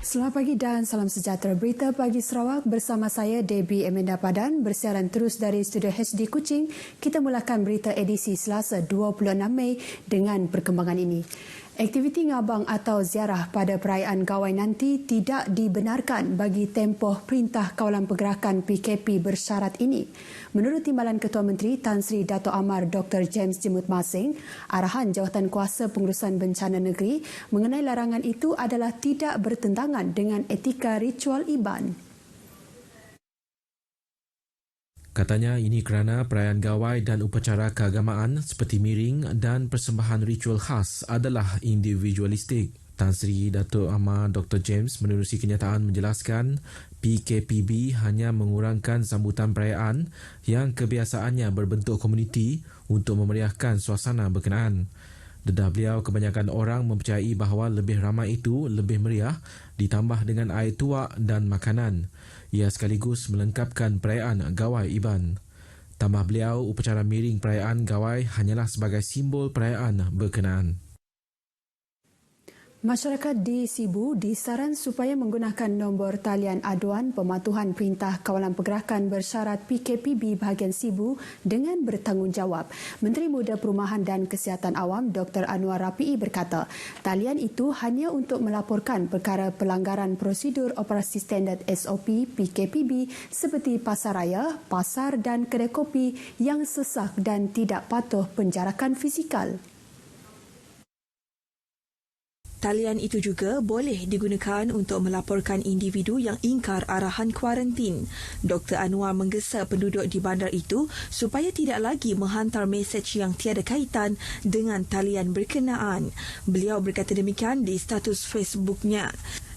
Selamat pagi dan salam sejahtera. Berita Pagi Sarawak bersama saya Debbie Amanda Padan bersiaran terus dari Studio HD Kuching. Kita mulakan berita edisi Selasa 26 Mei dengan perkembangan ini. Aktiviti ngabang atau ziarah pada perayaan Gawai nanti tidak dibenarkan bagi tempoh Perintah Kawalan Pergerakan PKP bersyarat ini. Menurut Timbalan Ketua Menteri Tan Sri Dato' Amar Dr. James Jimut Masing, arahan Jawatankuasa Pengurusan Bencana Negeri mengenai larangan itu adalah tidak bertentangan dengan etika ritual IBAN. Katanya ini kerana perayaan gawai dan upacara keagamaan seperti miring dan persembahan ritual khas adalah individualistik. Tan Sri Dato' Amar Dr. James menerusi kenyataan menjelaskan PKPB hanya mengurangkan sambutan perayaan yang kebiasaannya berbentuk komuniti untuk memeriahkan suasana berkenaan. Dedah beliau, kebanyakan orang mempercayai bahawa lebih ramai itu lebih meriah ditambah dengan air tuak dan makanan. Ia sekaligus melengkapkan perayaan Gawai IBAN. Tambah beliau, upacara miring perayaan Gawai hanyalah sebagai simbol perayaan berkenaan. Masyarakat di Sibu disaran supaya menggunakan nombor talian aduan pematuhan Perintah Kawalan Pergerakan bersyarat PKPB bahagian Sibu dengan bertanggungjawab. Menteri Muda Perumahan dan Kesihatan Awam Dr. Anwar Rafi'i berkata, talian itu hanya untuk melaporkan perkara pelanggaran prosedur operasi standard SOP PKPB seperti pasaraya, pasar dan kedai kopi yang sesak dan tidak patuh penjarakan fizikal. Talian itu juga boleh digunakan untuk melaporkan individu yang ingkar arahan kuarantin. Dr. Anwar menggesa penduduk di bandar itu supaya tidak lagi menghantar mesej yang tiada kaitan dengan talian berkenaan. Beliau berkata demikian di status Facebooknya.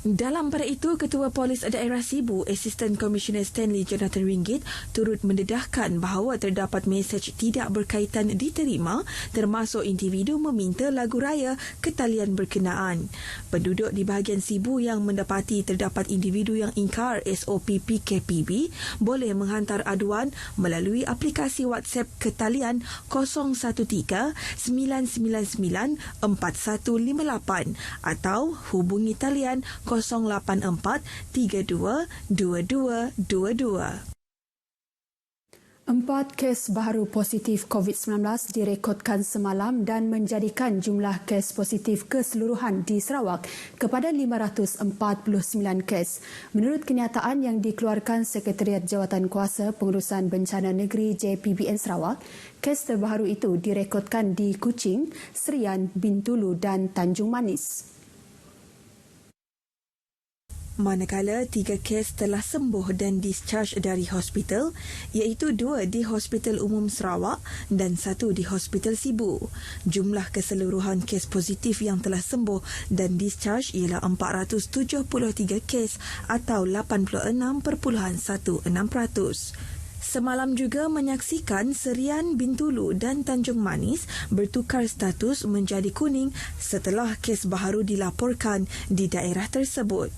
Dalam pada itu, Ketua Polis Daerah Sibu, Assistant Commissioner Stanley Jonathan Ringgit, turut mendedahkan bahawa terdapat mesej tidak berkaitan diterima termasuk individu meminta lagu raya ke talian berkenaan. Penduduk di bahagian Sibu yang mendapati terdapat individu yang ingkar SOP PKPB boleh menghantar aduan melalui aplikasi WhatsApp ke talian 013-999-4158 atau hubungi talian 084-322222. 4 kes baru positif COVID-19 direkodkan semalam dan menjadikan jumlah kes positif keseluruhan di Sarawak kepada 549 kes. Menurut kenyataan yang dikeluarkan Sekretariat Jawatankuasa Pengurusan Bencana Negeri JPBN Sarawak, kes terbaru itu direkodkan di Kuching, Serian, Bintulu dan Tanjung Manis. Manakala 3 kes telah sembuh dan discharge dari hospital, iaitu 2 di Hospital Umum Sarawak dan 1 di Hospital Sibu. Jumlah keseluruhan kes positif yang telah sembuh dan discharge ialah 473 kes atau 86.16%. Semalam juga menyaksikan Serian, Bintulu dan Tanjung Manis bertukar status menjadi kuning setelah kes baharu dilaporkan di daerah tersebut.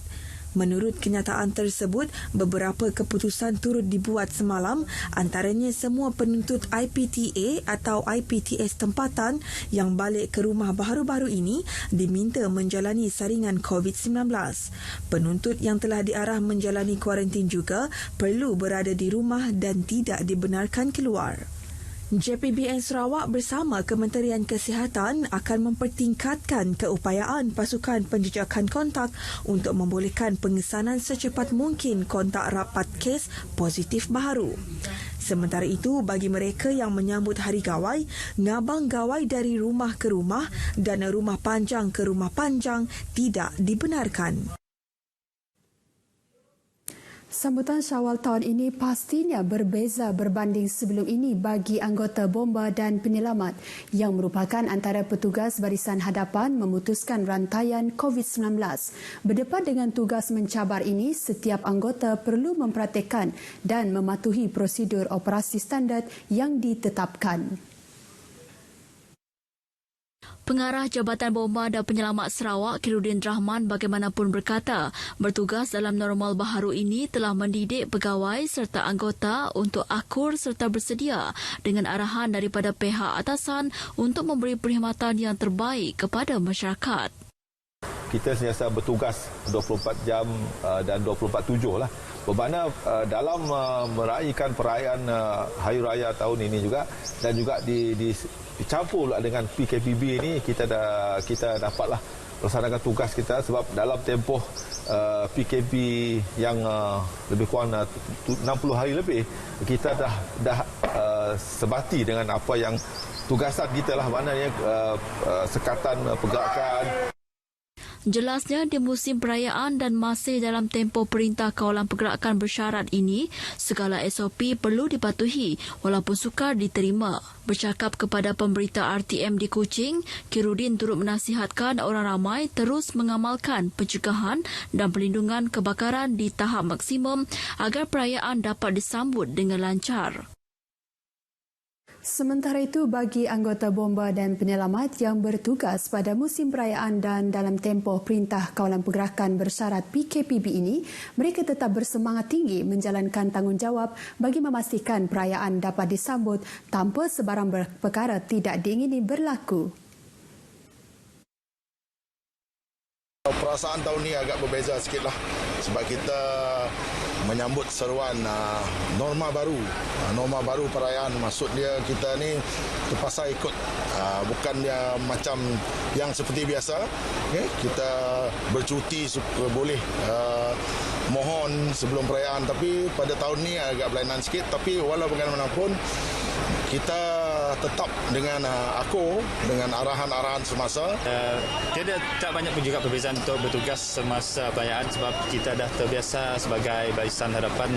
Menurut kenyataan tersebut, beberapa keputusan turut dibuat semalam, antaranya semua penuntut IPTA atau IPTS tempatan yang balik ke rumah baru-baru ini diminta menjalani saringan COVID-19. Penuntut yang telah diarah menjalani kuarantin juga perlu berada di rumah dan tidak dibenarkan keluar. JPBN Sarawak bersama Kementerian Kesihatan akan mempertingkatkan keupayaan pasukan penjejakan kontak untuk membolehkan pengesanan secepat mungkin kontak rapat kes positif baharu. Sementara itu, bagi mereka yang menyambut Hari Gawai, ngabang gawai dari rumah ke rumah dan rumah panjang ke rumah panjang tidak dibenarkan. Sambutan Syawal tahun ini pastinya berbeza berbanding sebelum ini bagi anggota bomba dan penyelamat yang merupakan antara petugas barisan hadapan memutuskan rantaian COVID-19. Berdepan dengan tugas mencabar ini, setiap anggota perlu mempraktikkan dan mematuhi prosedur operasi standard yang ditetapkan. Pengarah Jabatan Bomba dan Penyelamat Sarawak, Khairuddin Rahman bagaimanapun berkata, bertugas dalam normal baharu ini telah mendidik pegawai serta anggota untuk akur serta bersedia dengan arahan daripada pihak atasan untuk memberi perkhidmatan yang terbaik kepada masyarakat. kita sentiasa bertugas 24 jam dan 24/7 lah. Bermakna dalam meraihkan perayaan Hari Raya tahun ini juga, dan juga dicampur dengan PKPB ini, kita dapatlah melaksanakan tugas kita, sebab dalam tempoh PKP yang lebih kurang 60 hari lebih, kita dah sebati dengan apa yang tugasan kita lah, maknanya sekatan pergerakan. Jelasnya, di musim perayaan dan masih dalam tempoh Perintah Kawalan Pergerakan Bersyarat ini, segala SOP perlu dipatuhi walaupun sukar diterima. Bercakap kepada pemberita RTM di Kuching, Khairuddin turut menasihatkan orang ramai terus mengamalkan pencegahan dan perlindungan kebakaran di tahap maksimum agar perayaan dapat disambut dengan lancar. Sementara itu, bagi anggota bomba dan penyelamat yang bertugas pada musim perayaan dan dalam tempoh Perintah Kawalan Pergerakan Bersyarat PKPB ini, mereka tetap bersemangat tinggi menjalankan tanggungjawab bagi memastikan perayaan dapat disambut tanpa sebarang perkara tidak diingini berlaku. Perasaan tahun ini agak berbeza sikitlah, sebab kita menyambut seruan norma baru. Norma baru perayaan, maksud dia kita ni terpaksa ikut, bukan dia macam yang seperti biasa. Okay? Kita bercuti boleh mohon sebelum perayaan, tapi pada tahun ni agak berlainan sikit. Tapi walau bagaimanapun, kita tetap dengan akur dengan arahan-arahan semasa. Tiada tak banyak pun juga perbezaan untuk bertugas semasa perayaan, sebab kita dah terbiasa sebagai barisan hadapan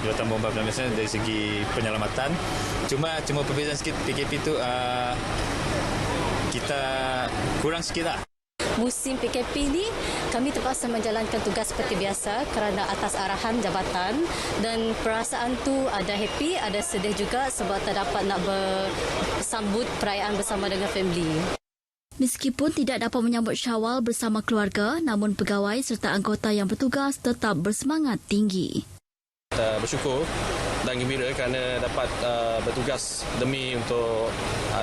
jawatan bomba penambahan dari segi penyelamatan. Cuma perbezaan sikit PKP tu kita kurang sikit lah. Musim PKP ini kami terpaksa menjalankan tugas seperti biasa kerana atas arahan jabatan, dan perasaan tu ada happy, ada sedih juga sebab tak dapat nak bersambut perayaan bersama dengan family. Meskipun tidak dapat menyambut Syawal bersama keluarga, namun pegawai serta anggota yang bertugas tetap bersemangat tinggi. Kita bersyukur dan gembira kerana dapat bertugas demi untuk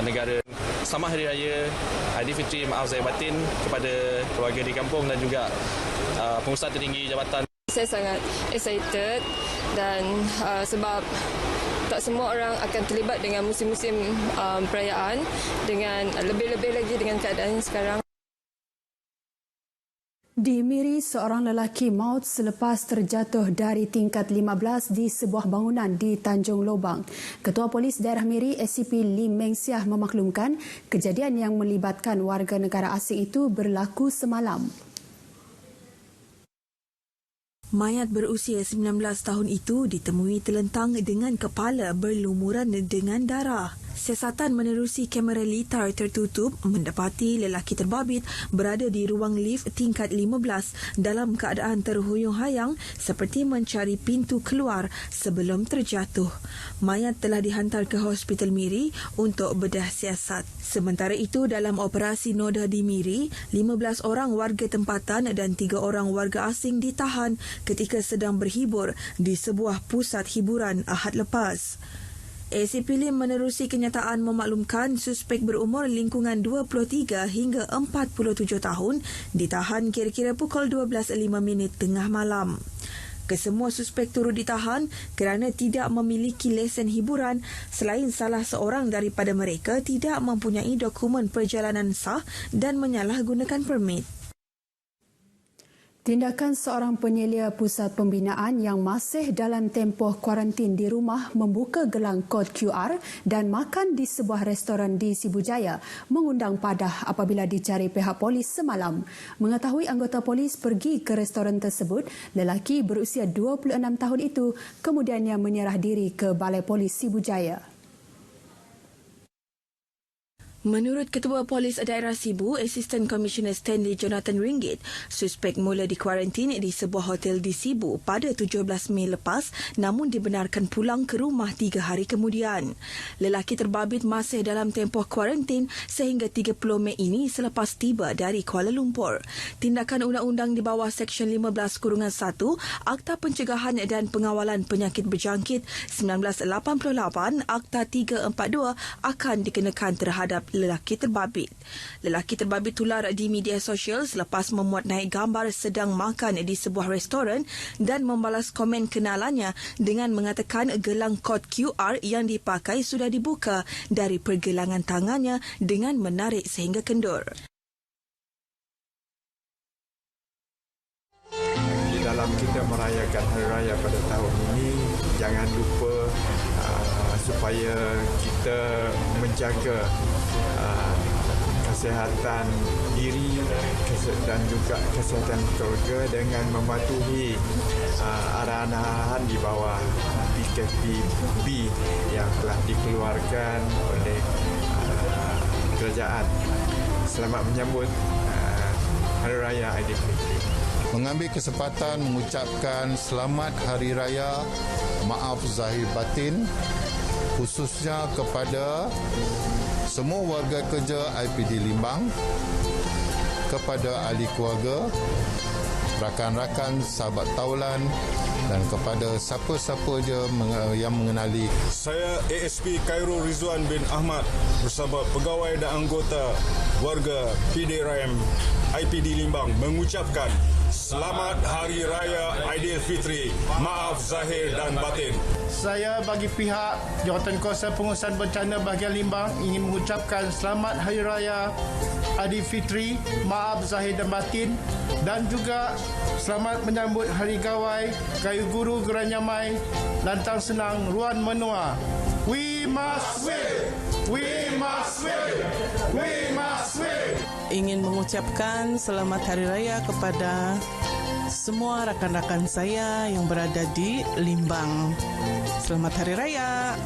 negara. Selamat Hari Raya Aidilfitri, maaf zahir batin kepada keluarga di kampung dan juga pengurusan tertinggi jabatan. Saya sangat excited dan sebab tak semua orang akan terlibat dengan musim-musim perayaan, dengan lebih-lebih lagi dengan keadaan sekarang. Di Miri, seorang lelaki maut selepas terjatuh dari tingkat 15 di sebuah bangunan di Tanjung Lobang. Ketua Polis Daerah Miri, SCP Lim Meng Siah memaklumkan kejadian yang melibatkan warga negara asing itu berlaku semalam. Mayat berusia 19 tahun itu ditemui terlentang dengan kepala berlumuran dengan darah. Siasatan menerusi kamera litar tertutup mendapati lelaki terbabit berada di ruang lift tingkat 15 dalam keadaan terhuyung-hayang seperti mencari pintu keluar sebelum terjatuh. Mayat telah dihantar ke Hospital Miri untuk bedah siasat. Sementara itu, dalam operasi Noda di Miri, 15 orang warga tempatan dan 3 orang warga asing ditahan ketika sedang berhibur di sebuah pusat hiburan Ahad lepas. ACP Lim menerusi kenyataan memaklumkan suspek berumur lingkungan 23 hingga 47 tahun ditahan kira-kira pukul 12.05 tengah malam. Kesemua suspek turut ditahan kerana tidak memiliki lesen hiburan selain salah seorang daripada mereka tidak mempunyai dokumen perjalanan sah dan menyalahgunakan permit. Tindakan seorang penyelia pusat pembinaan yang masih dalam tempoh kuarantin di rumah membuka gelang kod QR dan makan di sebuah restoran di Sibujaya mengundang padah apabila dicari pihak polis semalam. Mengetahui anggota polis pergi ke restoran tersebut, lelaki berusia 26 tahun itu kemudiannya menyerah diri ke Balai Polis Sibujaya. Menurut Ketua Polis Daerah Sibu, Assistant Commissioner Stanley Jonathan Ringgit, suspek mula dikuarantin di sebuah hotel di Sibu pada 17 Mei lepas namun dibenarkan pulang ke rumah 3 hari kemudian. Lelaki terbabit masih dalam tempoh kuarantin sehingga 30 Mei ini selepas tiba dari Kuala Lumpur. Tindakan undang-undang di bawah Seksyen 15-1 Akta Pencegahan dan Pengawalan Penyakit Berjangkit 1988 Akta 342 akan dikenakan terhadap lelaki terbabit. Lelaki terbabit tular di media sosial selepas memuat naik gambar sedang makan di sebuah restoran dan membalas komen kenalannya dengan mengatakan gelang kod QR yang dipakai sudah dibuka dari pergelangan tangannya dengan menarik sehingga kendur. Dalam kita merayakan Hari Raya pada tahun ini, jangan lupa supaya kita menjaga kesihatan diri dan juga kesihatan keluarga dengan mematuhi arahan-arahan di bawah PKPB yang telah dikeluarkan oleh kerajaan. Selamat menyambut Hari Raya Aidilfitri. Mengambil kesempatan mengucapkan selamat Hari Raya, maaf zahir batin, khususnya kepada semua warga kerja IPD Limbang, kepada ahli keluarga, rakan-rakan, sahabat taulan dan kepada siapa-siapa je yang mengenali. Saya ASP Khairul Rizwan bin Ahmad bersama pegawai dan anggota warga PDRM IPD Limbang mengucapkan Selamat Hari Raya Aidilfitri. Maaf zahir dan batin. Saya bagi pihak Jawatankuasa Pengurusan Bencana Bahagian Limbang ingin mengucapkan Selamat Hari Raya Aidilfitri. Maaf zahir dan batin. Dan juga selamat menyambut Hari Gawai Kayu Guru Geranyamai Lantang Senang Ruan Menua. We must win! We must win! We must win! Ingin mengucapkan selamat Hari Raya kepada semua rakan-rakan saya yang berada di Limbang. Selamat Hari Raya.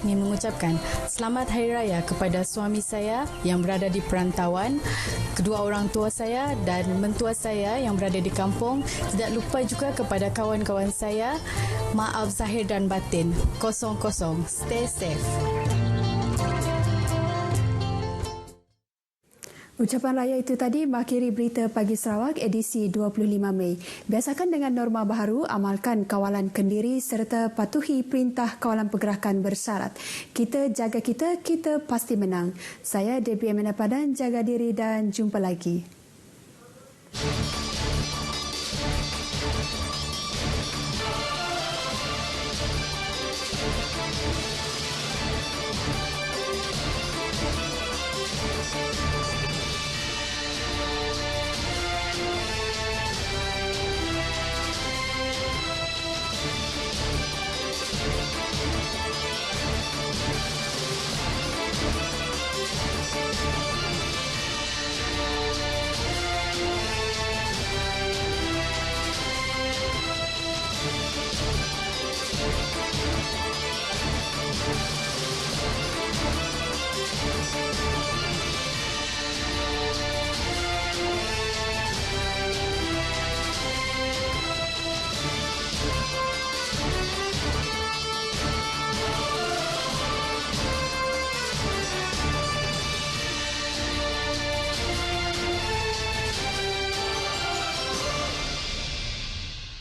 Ingin mengucapkan selamat Hari Raya kepada suami saya yang berada di perantauan, kedua orang tua saya dan mentua saya yang berada di kampung. Tidak lupa juga kepada kawan-kawan saya. Maaf zahir dan batin. 00. Stay safe. Ucapan raya itu tadi mengakhiri berita Pagi Sarawak edisi 25 Mei. Biasakan dengan norma baharu, amalkan kawalan kendiri serta patuhi perintah kawalan pergerakan bersyarat. Kita jaga kita pasti menang. Saya Debbie Amanda Padan, jaga diri dan jumpa lagi.